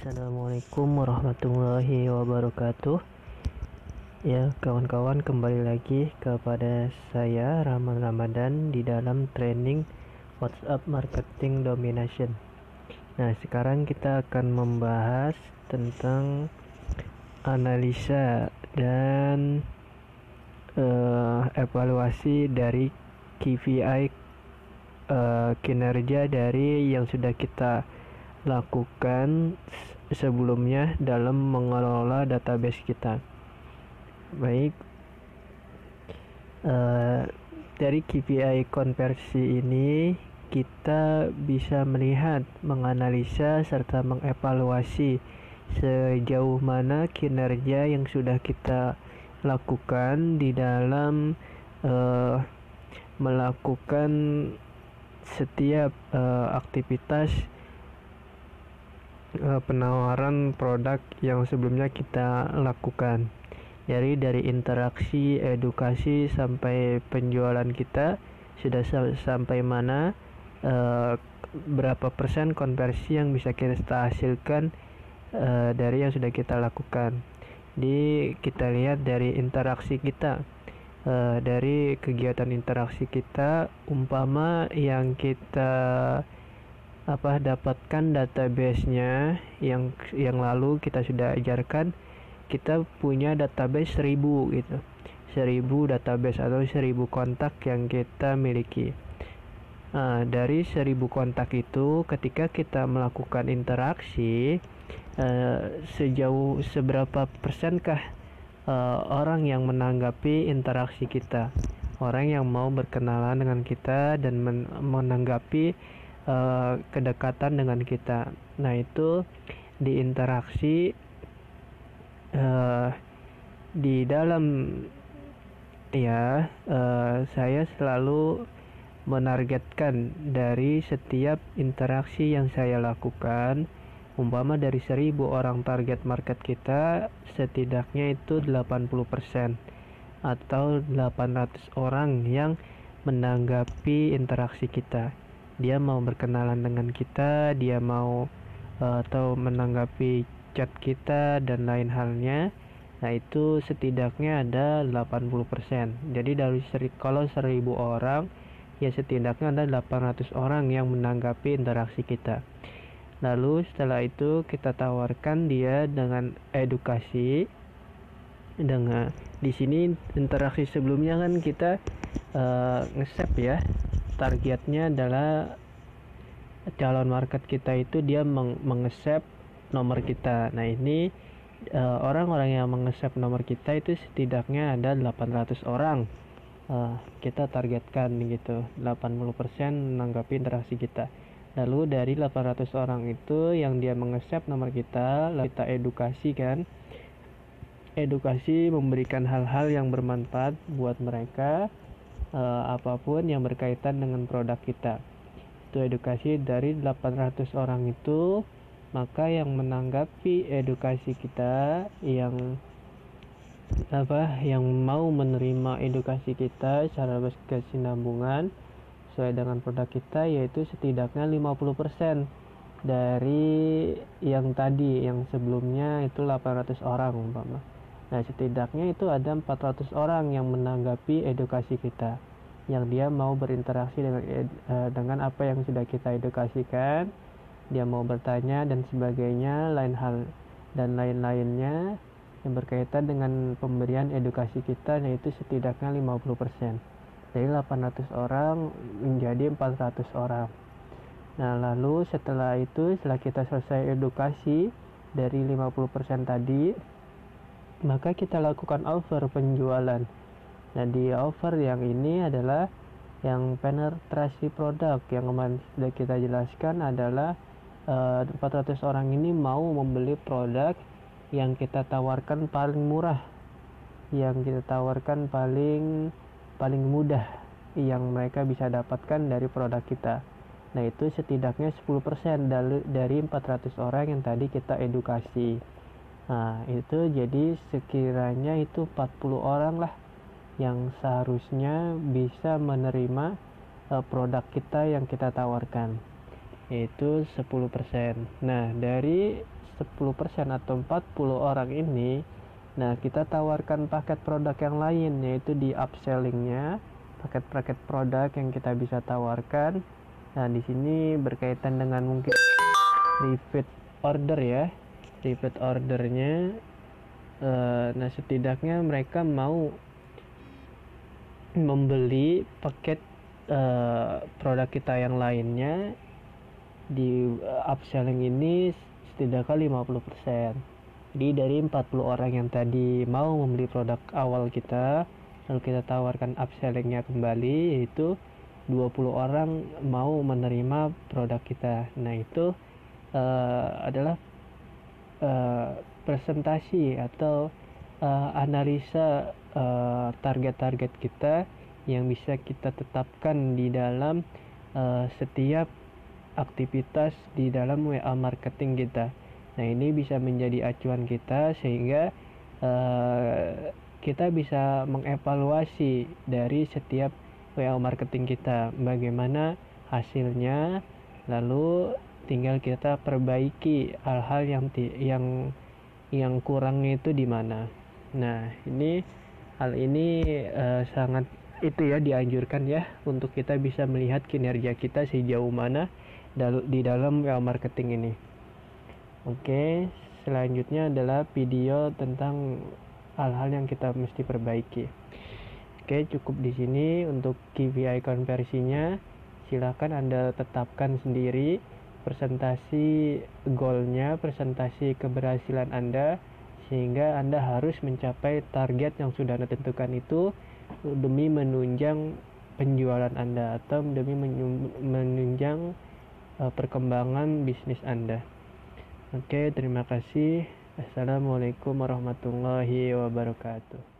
Assalamualaikum warahmatullahi wabarakatuh. Ya, kawan-kawan, kembali lagi kepada saya Rahman Ramadan di dalam training WhatsApp Marketing Domination. Nah, sekarang kita akan membahas tentang analisa dan evaluasi dari KPI kinerja dari yang sudah kita lakukan sebelumnya dalam mengelola database kita. Baik, dari KPI konversi ini kita bisa melihat, menganalisa serta mengevaluasi sejauh mana kinerja yang sudah kita lakukan di dalam melakukan setiap aktivitas penawaran produk yang sebelumnya kita lakukan. Jadi dari interaksi, edukasi sampai penjualan kita sudah sampai mana, berapa persen konversi yang bisa kita hasilkan dari yang sudah kita lakukan. Jadi kita lihat dari interaksi kita, dari kegiatan interaksi kita, umpama yang kita dapatkan database-nya yang lalu kita sudah ajarkan, kita punya database 1000 gitu. 1000 database atau 1000 kontak yang kita miliki. Dari 1000 kontak itu, ketika kita melakukan interaksi, sejauh seberapa persenkah orang yang menanggapi interaksi kita, orang yang mau berkenalan dengan kita dan menanggapi kedekatan dengan kita. Nah, itu di interaksi di dalam saya selalu menargetkan dari setiap interaksi yang saya lakukan, umpama dari 1000 orang target market kita, setidaknya itu 80% atau 800 orang yang menanggapi interaksi kita. Dia mau berkenalan dengan kita, dia mau atau menanggapi chat kita dan lain halnya. Nah, itu setidaknya ada 80%. Jadi dari kalau 1000 orang, ya setidaknya ada 800 orang yang menanggapi interaksi kita. Lalu setelah itu kita tawarkan dia dengan edukasi. Dengan di sini interaksi sebelumnya kan kita nge-save ya. Targetnya adalah calon market kita itu dia meng-save nomor kita. Nah, ini orang-orang yang meng-save nomor kita itu setidaknya ada 800 orang. Kita targetkan gitu, 80% menanggapi interaksi kita. Lalu dari 800 orang itu yang dia meng-save nomor kita, lalu kita edukasi kan. Edukasi memberikan hal-hal yang bermanfaat buat mereka, apapun yang berkaitan dengan produk kita. Itu edukasi dari 800 orang itu, maka yang menanggapi edukasi kita, yang mau menerima edukasi kita secara berkesinambungan sesuai dengan produk kita, yaitu setidaknya 50% dari yang tadi, yang sebelumnya itu 800 orang umpama. Nah, setidaknya itu ada 400 orang yang menanggapi edukasi kita, yang dia mau berinteraksi dengan apa yang sudah kita edukasikan. Dia mau bertanya dan sebagainya, lain-lainnya yang berkaitan dengan pemberian edukasi kita, yaitu setidaknya 50%. Dari 800 orang menjadi 400 orang. Nah, lalu setelah kita selesai edukasi dari 50% tadi, maka kita lakukan offer penjualan. Nah, di offer yang ini adalah yang penetrasi produk yang kemarin sudah kita jelaskan, adalah 400 orang ini mau membeli produk yang kita tawarkan paling murah, yang kita tawarkan paling mudah yang mereka bisa dapatkan dari produk kita. Nah, itu setidaknya 10% dari 400 orang yang tadi kita edukasi. Nah, itu jadi sekiranya itu 40 orang lah yang seharusnya bisa menerima produk kita yang kita tawarkan, yaitu 10%. Nah, dari 10% atau 40 orang ini, nah kita tawarkan paket produk yang lain, yaitu di upsellingnya paket-paket produk yang kita bisa tawarkan. Nah di sini berkaitan dengan mungkin repeat order ya, repeat ordernya. Nah setidaknya mereka mau membeli paket produk kita yang lainnya di upselling ini setidaknya 50%. Jadi dari 40 orang yang tadi mau membeli produk awal kita, lalu kita tawarkan upsellingnya kembali, yaitu 20 orang mau menerima produk kita. Nah itu adalah presentasi atau analisa target-target kita yang bisa kita tetapkan di dalam setiap aktivitas di dalam WA marketing kita. Nah ini bisa menjadi acuan kita sehingga kita bisa mengevaluasi dari setiap WA marketing kita bagaimana hasilnya, lalu tinggal kita perbaiki hal-hal yang kurangnya itu di mana. Nah ini hal ini sangat itu ya dianjurkan ya untuk kita bisa melihat kinerja kita sejauh mana di dalam WA marketing ini. Oke, selanjutnya adalah video tentang hal-hal yang kita mesti perbaiki. Oke, cukup di sini untuk KPI konversinya. Silakan Anda tetapkan sendiri presentasi goalnya, presentasi keberhasilan Anda, sehingga Anda harus mencapai target yang sudah Anda tentukan itu demi menunjang penjualan Anda atau demi menunjang perkembangan bisnis Anda. Oke, terima kasih. Assalamualaikum warahmatullahi wabarakatuh.